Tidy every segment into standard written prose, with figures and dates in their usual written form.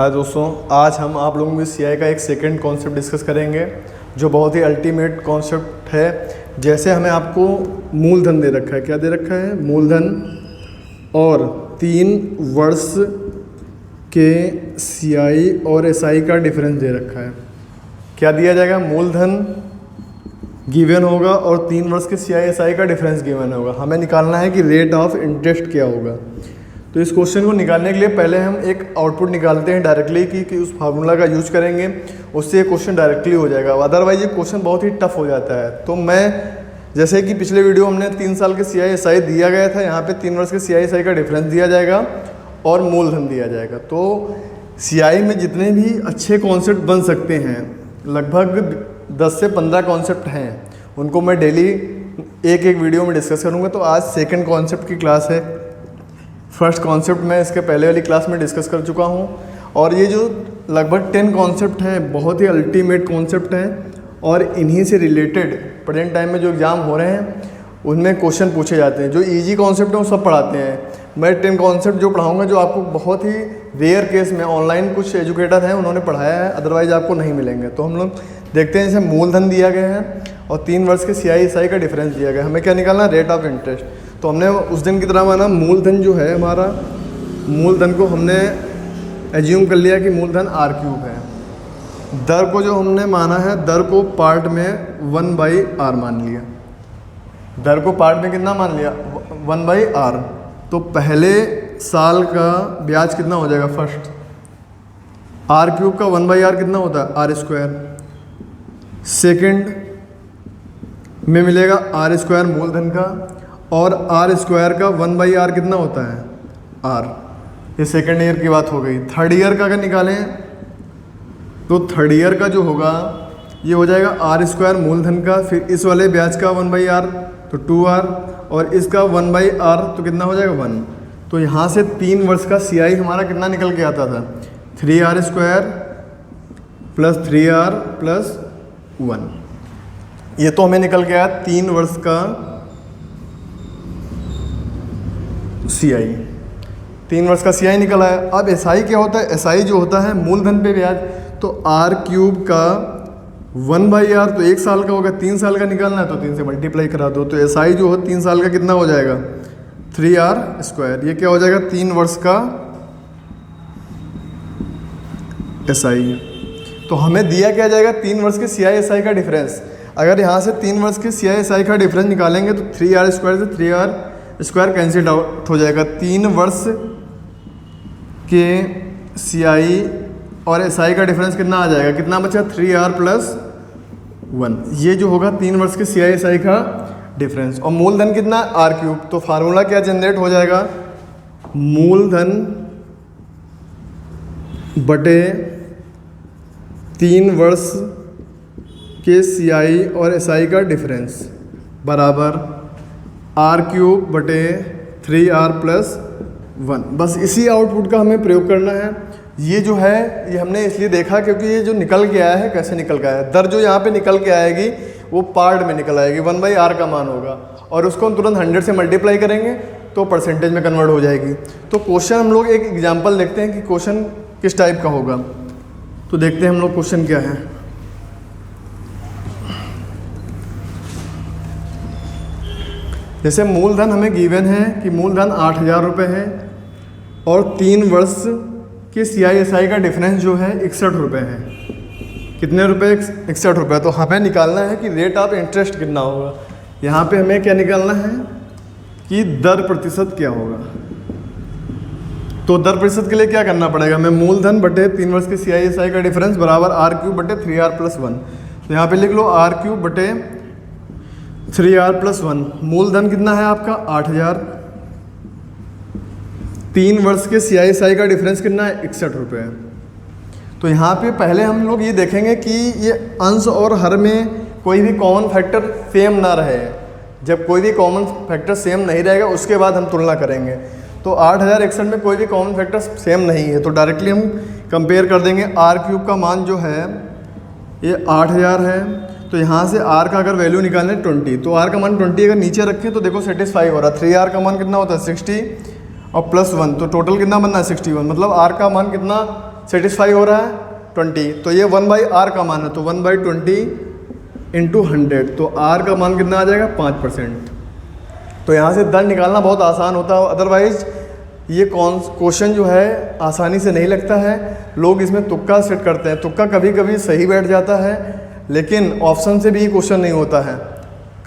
हाँ दोस्तों, आज हम आप लोगों के सीआई का एक सेकंड कॉन्सेप्ट डिस्कस करेंगे जो बहुत ही अल्टीमेट कॉन्सेप्ट है। जैसे हमें आपको मूलधन दे रखा है, क्या दे रखा है? मूलधन और 3 वर्ष के सीआई और एसआई का डिफरेंस दे रखा है। क्या दिया जाएगा? मूलधन गिवन होगा और 3 वर्ष के सीआई एसआई का डिफरेंस गिवन होगा। हमें निकालना है कि रेट ऑफ इंटरेस्ट क्या होगा। तो इस क्वेश्चन को निकालने के लिए पहले हम एक आउटपुट निकालते हैं डायरेक्टली कि उस फार्मूला का यूज करेंगे, उससे ये क्वेश्चन डायरेक्टली हो जाएगा। अदरवाइज ये क्वेश्चन बहुत ही टफ हो जाता है। तो मैं जैसे कि पिछले वीडियो हमने 3 साल के सीआई एसआई दिया गया था, यहाँ पे 3 वर्ष के सीआई एसआई का डिफरेंस दिया जाएगा और मूलधन दिया जाएगा। तो सीआई में जितने भी अच्छे कॉन्सेप्ट बन सकते हैं, लगभग 10 से 15 कॉन्सेप्ट हैं, उनको मैं डेली एक एक वीडियो में डिस्कस करूँगा। तो आज सेकेंड कॉन्सेप्ट की क्लास है। फर्स्ट कॉन्सेप्ट मैं इसके पहले वाली क्लास में डिस्कस कर चुका हूँ और ये जो लगभग 10 कॉन्सेप्ट हैं बहुत ही अल्टीमेट कॉन्सेप्ट हैं और इन्हीं से रिलेटेड प्रेजेंट टाइम में जो एग्ज़ाम हो रहे हैं उनमें क्वेश्चन पूछे जाते हैं। जो इजी कॉन्सेप्ट है वो सब पढ़ाते हैं। मैं 10 कॉन्सेप्ट जो पढ़ाऊँगा जो आपको बहुत ही रेयर केस में ऑनलाइन कुछ एजुकेटर हैं उन्होंने पढ़ाया है, अदरवाइज आपको नहीं मिलेंगे। तो हम लोग देखते हैं, जैसे मूलधन दिया गया है और 3 वर्ष के सीआई एसआई का डिफरेंस दिया गया है। हमें क्या निकालना? Rate of interest. तो हमने उस दिन की तरह माना मूलधन जो है हमारा, मूलधन को हमने एज्यूम कर लिया कि मूलधन r³ है। दर को जो हमने माना है, दर को पार्ट में 1/r मान लिया। दर को पार्ट में कितना मान लिया? 1/r। तो पहले साल का ब्याज कितना हो जाएगा? फर्स्ट r³ का 1/r कितना होता है? r²। सेकेंड में मिलेगा r² मूलधन का और r² का 1/r कितना होता है? r। ये सेकेंड ईयर की बात हो गई। थर्ड ईयर का अगर निकालें तो थर्ड ईयर का जो होगा ये हो जाएगा r² मूलधन का, फिर इस वाले ब्याज का 1/r तो 2r और इसका 1/r तो कितना हो जाएगा? 1। तो यहाँ से 3 वर्ष का सीआई हमारा कितना निकल के आता था? 3r² plus 3r plus 1। ये तो हमें निकल के आया 3 वर्ष का सीआई। 3 वर्ष का सीआई निकल आया। अब एसआई क्या होता है? एसआई जो होता है मूलधन पे ब्याज। तो r³ का 1/r तो 1 साल का होगा, 3 साल का निकालना है तो 3 से मल्टीप्लाई करा दो। तो एसआई जो हो 3 साल का कितना हो जाएगा? 3r²। ये क्या हो जाएगा? 3 वर्ष का एसआई। तो हमें दिया क्या जाएगा? 3 वर्ष के सीआई एसआई का डिफरेंस। अगर यहाँ से 3 वर्ष के सीआई एसआई का डिफरेंस निकालेंगे तो 3r² से 3r² कैंसिल आउट हो जाएगा। 3 वर्ष के सीआई और एसआई का डिफरेंस कितना आ जाएगा? कितना बचा? 3r plus 1। ये जो होगा 3 वर्ष के सीआई एसआई का डिफरेंस। और मूलधन कितना? r³। तो फार्मूला क्या जनरेट हो जाएगा? मूलधन बटे 3 वर्ष के सीआई और एसआई का डिफरेंस बराबर r³ बटे 3r प्लस 1। बस इसी आउटपुट का हमें प्रयोग करना है। ये जो है ये हमने इसलिए देखा क्योंकि ये जो निकल के आया है, कैसे निकल के आया है? दर जो यहाँ पे निकल के आएगी वो पार्ट में निकल आएगी, 1/r का मान होगा और उसको हम तुरंत 100 से मल्टीप्लाई करेंगे तो परसेंटेज में कन्वर्ट हो जाएगी। तो क्वेश्चन हम लोग एक एग्जाम्पल देखते हैं कि क्वेश्चन किस टाइप का होगा। तो देखते हैं हम लोग क्वेश्चन क्या है। जैसे मूलधन हमें गिवन है कि मूलधन 8,000 रुपये है और 3 वर्ष के सीआई एसआई का डिफरेंस जो है 61 रुपये है। कितने रुपए? 61 रुपये। तो हमें निकालना है कि रेट ऑफ इंटरेस्ट कितना होगा। यहाँ पे हमें क्या निकालना है कि दर प्रतिशत क्या होगा। तो दर प्रतिशत के लिए क्या करना पड़ेगा? हमें मूलधन बटे 3 वर्ष के सीआई एसआई का डिफरेंस बराबर r³ बटे 3r प्लस 1। तो यहाँ पे लिख लो r³ बटे 3r प्लस 1। मूलधन कितना है आपका? 8,000। 3 वर्ष के सीआई एसआई का डिफरेंस कितना है? 61 रुपये। तो यहाँ पे पहले हम लोग ये देखेंगे कि ये अंश और हर में कोई भी कॉमन फैक्टर सेम ना रहे। जब कोई भी कॉमन फैक्टर सेम नहीं रहेगा उसके बाद हम तुलना करेंगे। तो 8,061 में कोई भी कॉमन फैक्टर सेम नहीं है तो डायरेक्टली हम कंपेयर कर देंगे। r³ का मान जो है ये 8,000 है तो यहाँ से r का अगर वैल्यू निकालें 20 तो r का मान 20 अगर नीचे रखें तो देखो सेटिस्फाई हो रहा है। 3r का मान कितना होता है? 60 और प्लस 1 तो टोटल कितना बनना है? 61। मतलब r का मान कितना सेटिस्फाई हो रहा है 20, तो ये 1/r का मान है, तो 1/20 इंटू 100, तो r का मान कितना आ जाएगा 5%। तो यहाँ से दर निकालना बहुत आसान होता है, अदरवाइज ये क्वेश्चन जो है आसानी से नहीं लगता है। लोग इसमें तुक्का सेट करते हैं, तुक्का कभी कभी सही बैठ जाता है, लेकिन ऑप्शन से भी क्वेश्चन नहीं होता है।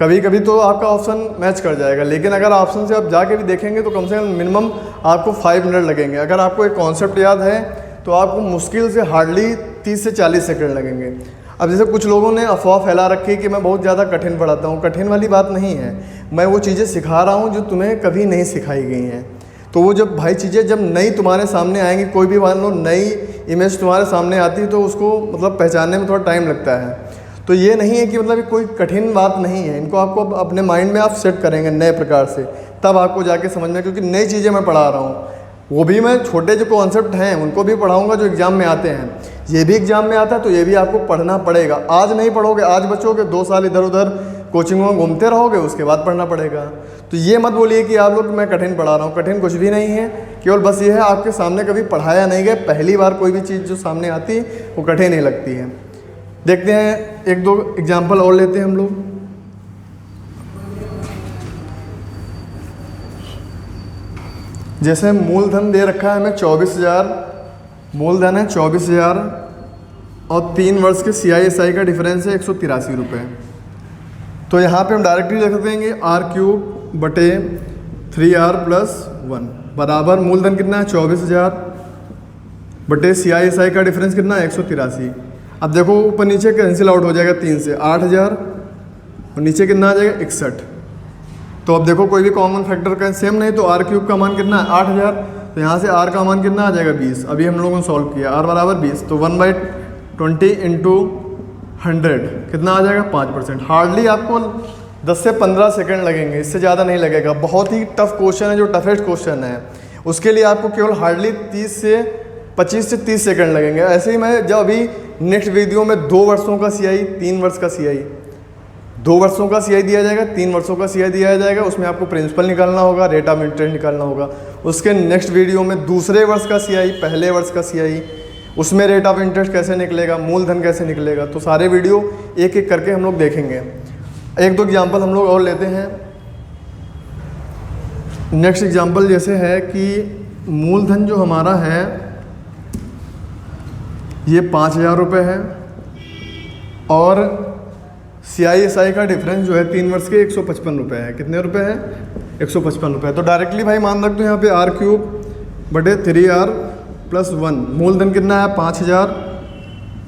कभी कभी तो आपका ऑप्शन मैच कर जाएगा, लेकिन अगर ऑप्शन से आप जाके भी देखेंगे तो कम से कम मिनिमम आपको 5 मिनट लगेंगे। अगर आपको एक कॉन्सेप्ट याद है तो आपको मुश्किल से हार्डली 30 से 40 सेकंड लगेंगे। अब जैसे कुछ लोगों ने अफवाह फैला रखी है कि मैं बहुत ज़्यादा कठिन पढ़ाता हूँ, कठिन वाली बात नहीं है। मैं वो चीज़ें सिखा रहा हूँ जो तुम्हें कभी नहीं सिखाई गई हैं। तो वो जब भाई चीज़ें जब नई तुम्हारे सामने आएंगी, कोई भी मान लो नई इमेज तुम्हारे सामने आती है तो उसको मतलब पहचानने में थोड़ा टाइम लगता है। तो ये नहीं है कि मतलब कोई कठिन बात नहीं है, इनको आपको अपने माइंड में आप सेट करेंगे नए प्रकार से, तब आपको जाके समझ में, क्योंकि नई चीज़ें मैं पढ़ा रहा हूँ। वो भी मैं छोटे जो कॉन्सेप्ट हैं उनको भी पढ़ाऊँगा जो एग्ज़ाम में आते हैं, ये भी एग्ज़ाम में आता है, तो ये भी आपको पढ़ना पड़ेगा। आज नहीं पढ़ोगे, आज बचोगे, 2 साल इधर उधर कोचिंगों में घूमते रहोगे, उसके बाद पढ़ना पड़ेगा। तो ये मत बोलिए कि आप लोग मैं कठिन पढ़ा रहा हूँ, कठिन कुछ भी नहीं है। केवल बस ये है आपके सामने कभी पढ़ाया नहीं गया, पहली बार कोई भी चीज़ जो सामने आती है वो कठिन नहीं लगती है। देखते हैं 1-2 एग्जाम्पल और लेते हैं हम लोग। जैसे मूलधन दे रखा है हमें 24,000, मूलधन है 24,000 और 3 वर्ष के CISI का डिफरेंस है 183 रुपये। तो यहाँ पे हम डायरेक्टली लिख देंगे r³ बटे 3r + 1 बराबर मूलधन कितना है 24,000 बटे CISI का डिफरेंस कितना है 183। अब देखो ऊपर नीचे कैंसिल आउट हो जाएगा, 3 से 8,000 और नीचे कितना आ जाएगा 61। तो अब देखो कोई भी कॉमन फैक्टर का सेम नहीं, तो r³ का मान कितना है 8,000, तो यहाँ से r का मान कितना आ जाएगा 20। अभी हम लोगों ने सॉल्व किया, r बराबर 20, तो 1/20 इंटू 100 कितना आ जाएगा 5%। हार्डली आपको 10 से 15 सेकंड लगेंगे, इससे ज़्यादा नहीं लगेगा। बहुत ही टफ क्वेश्चन है, जो टफेस्ट क्वेश्चन है उसके लिए आपको केवल हार्डली 25 से 30 सेकंड लगेंगे। ऐसे ही मैं जब अभी नेक्स्ट वीडियो में 2 वर्षों का CI, 3 वर्ष का CI, 2 वर्षों का CI दिया जाएगा, 3 वर्षों का CI दिया जाएगा, उसमें आपको प्रिंसिपल निकालना होगा, रेट ऑफ इंटरेस्ट निकालना होगा। उसके नेक्स्ट वीडियो में दूसरे वर्ष का CI, पहले वर्ष का CI, उसमें रेट ऑफ इंटरेस्ट कैसे निकलेगा, मूलधन कैसे निकलेगा, तो सारे वीडियो एक एक करके हम लोग देखेंगे। 1-2 एग्जाम्पल हम लोग और लेते हैं। नेक्स्ट एग्जाम्पल जैसे है कि मूलधन जो हमारा है ये 5,000 रुपये है और CISI का डिफरेंस जो है 3 वर्ष के 155 रुपये है। कितने रुपए है 155 रुपये। तो डायरेक्टली भाई मान रखते हो यहाँ पे r³ बटे 3r + 1, मूलधन कितना है 5,000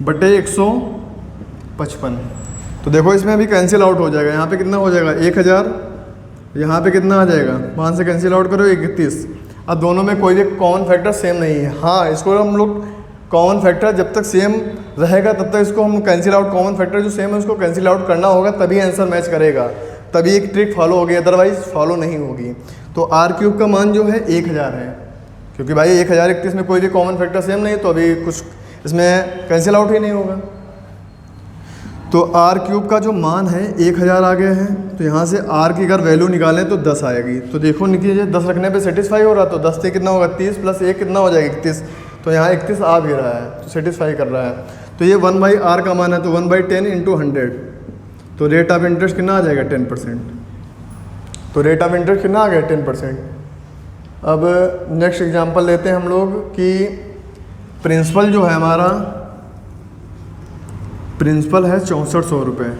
बटे 155। तो देखो इसमें अभी कैंसिल आउट हो जाएगा, यहाँ पे कितना हो जाएगा 1,000, यहाँ पे कितना आ जाएगा 5 से कैंसिल आउट करो 31। अब दोनों में कोई भी कॉमन फैक्टर सेम नहीं है। हाँ, इसको हम लोग कॉमन फैक्टर जब तक सेम रहेगा तब तक इसको हम कैंसिल आउट, कॉमन फैक्टर जो सेम है उसको कैंसिल आउट करना होगा, तभी आंसर मैच करेगा, तभी एक ट्रिक फॉलो होगी, अदरवाइज फॉलो नहीं होगी। तो r³ का मान जो है 1,000 है, क्योंकि भाई 1031 में कोई भी कॉमन फैक्टर सेम नहीं, तो अभी कुछ इसमें कैंसिल आउट ही नहीं होगा। तो r³ का जो मान है 1000 आ गया है, तो यहाँ से r की अगर वैल्यू निकालें तो 10 आएगी। तो देखो नीचे 10 रखने पे सेटिस्फाई हो रहा, तो 10 से कितना होगा 30 + 1 कितना हो जाएगा 31। तो यहाँ 31 आ भी रहा है, तो सेटिस्फाई कर रहा है। तो ये 1/r का मान है, तो 1/10 इंटू 100, तो रेट ऑफ इंटरेस्ट कितना आ जाएगा 10%। तो रेट ऑफ इंटरेस्ट कितना आ गया 10%। अब नेक्स्ट एग्जांपल लेते हैं हम लोग कि प्रिंसिपल जो है हमारा, प्रिंसिपल है 6400 रुपये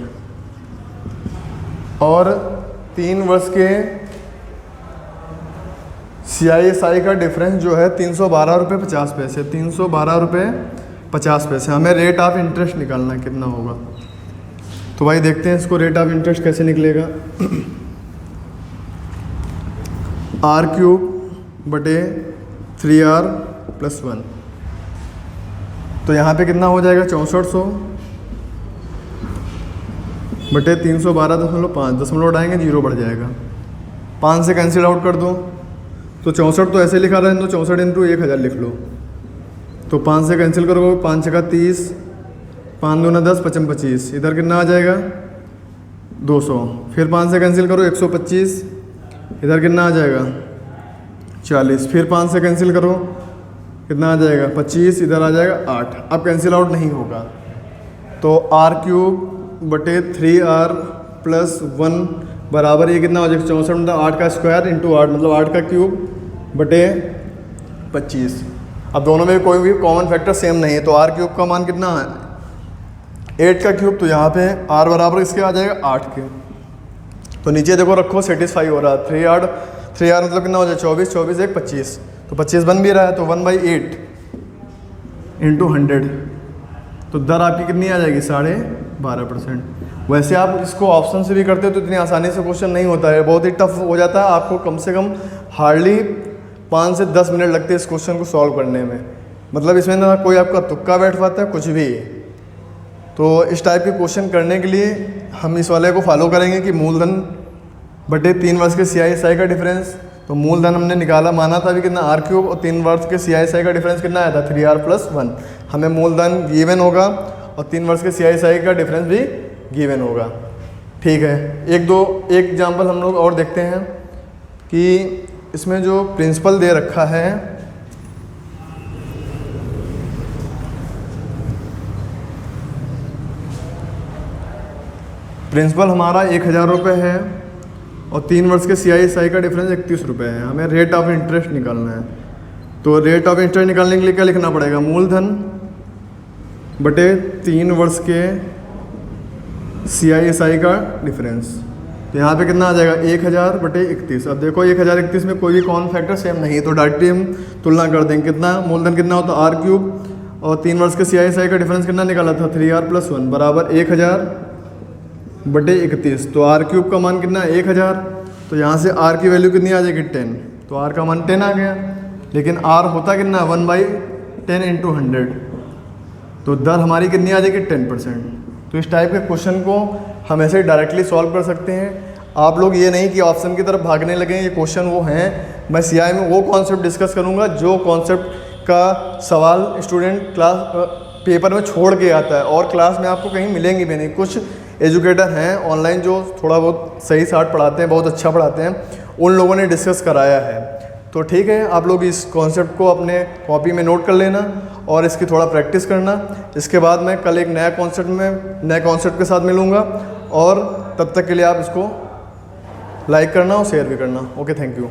और 3 वर्ष के CISI का डिफरेंस जो है 312 रुपये 50 पैसे, 312 रुपये 50 पैसे। हमें रेट ऑफ इंटरेस्ट निकालना है, कितना होगा। तो भाई देखते हैं इसको रेट ऑफ इंटरेस्ट कैसे निकलेगा। r³ बटे 3r + 1, तो यहाँ पे कितना हो जाएगा 6400 बटे 312.5, 0 उठाएंगे 0 बढ़ जाएगा, 5 से कैंसिल आउट कर दो। तो 64 तो ऐसे लिखा रहे हैं, तो 64 इंटू 1000 लिख लो। तो 5 से कैंसिल करोगे, 5 छक्का 30, 5 दूना 10, 55 25, इधर कितना आ जाएगा 200। फिर 5 से कैंसिल करो 125, इधर कितना आ जाएगा 40। फिर 5 से कैंसिल करो कितना आ जाएगा 25, इधर आ जाएगा 8। अब कैंसिल आउट नहीं होगा तो r³/3r + 1 बराबर ये कितना हो जाएगा 64, मतलब 8 का स्क्वायर इंटू 8 मतलब 8 का क्यूब बटे 25। अब दोनों में कोई भी कॉमन फैक्टर सेम नहीं है तो r³ का मान कितना है 8 का क्यूब, तो यहाँ पे r बराबर इसके आ जाएगा 8 के। तो नीचे देखो रखो सेटिस्फाई हो रहा है 3r मतलब कितना हो जाए 24, 24 एक 25, तो 25 बन भी रहा है तो 1/8 इंटू 100, तो दर आपकी कितनी आ जाएगी 12.5%। वैसे आप इसको ऑप्शन से भी करते हो तो इतनी आसानी से क्वेश्चन नहीं होता है, बहुत ही टफ हो जाता है, आपको कम से कम हार्डली 5 से 10 मिनट लगते हैं इस क्वेश्चन को सॉल्व करने में। मतलब इसमें ना कोई आपका तुक्का बैठ पाता है कुछ भी। तो इस टाइप के क्वेश्चन करने के लिए हम इस वाले को फॉलो करेंगे कि मूलधन बटे 3 वर्ष के CI/SI का डिफरेंस। तो मूलधन हमने निकाला, माना था अभी कितना r³ और 3 वर्ष के CI/SI का डिफरेंस कितना आया था 3r + 1। हमें मूलधन गिवन होगा और 3 वर्ष के CI/SI का डिफरेंस भी गिवन होगा। ठीक है, एक एग्जाम्पल हम लोग और देखते हैं कि इसमें जो प्रिंसिपल दे रखा है प्रिंसिपल हमारा 1000 रुपये है और 3 वर्ष के CI/SI का डिफरेंस 31 रुपये है। हमें रेट ऑफ इंटरेस्ट निकालना है, तो रेट ऑफ इंटरेस्ट निकालने के लिए क्या लिखना पड़ेगा मूलधन बटे 3 वर्ष के CI/SI का डिफरेंस। तो यहाँ पे कितना आ जाएगा 1000 बटे 31। अब देखो 1031 में कोई भी कॉमन फैक्टर सेम नहीं है तो डायरेक्टली हम तुलना कर देंगे। कितना मूलधन कितना होता है r³ और 3 वर्ष के CI/SI का डिफरेंस कितना निकाला था 3r + 1 बराबर 1000 बटे 31। तो r³ का मान कितना है 1000, तो यहाँ से r की वैल्यू कितनी आ जाएगी 10, तो r का मान 10 आ गया। लेकिन r होता कितना 1/10 इंटू 100, तो दर हमारी कितनी आ जाएगी 10%। तो इस टाइप के क्वेश्चन को हम ऐसे डायरेक्टली सॉल्व कर सकते हैं। आप लोग ये नहीं कि ऑप्शन की तरफ भागने लगें, ये क्वेश्चन वो हैं। मैं CI में वो कॉन्सेप्ट डिस्कस करूँगा जो कॉन्सेप्ट का सवाल स्टूडेंट क्लास पेपर में छोड़ के आता है और क्लास में आपको कहीं मिलेंगे भी नहीं। कुछ एजुकेटर हैं ऑनलाइन जो थोड़ा बहुत सही साठ पढ़ाते हैं, बहुत अच्छा पढ़ाते हैं, उन लोगों ने डिस्कस कराया है। तो ठीक है, आप लोग इस कॉन्सेप्ट को अपने कॉपी में नोट कर लेना और इसकी थोड़ा प्रैक्टिस करना। इसके बाद मैं कल एक नए कॉन्सेप्ट के साथ मिलूँगा और तब तक के लिए आप इसको लाइक करना और शेयर भी करना। Okay, thank you.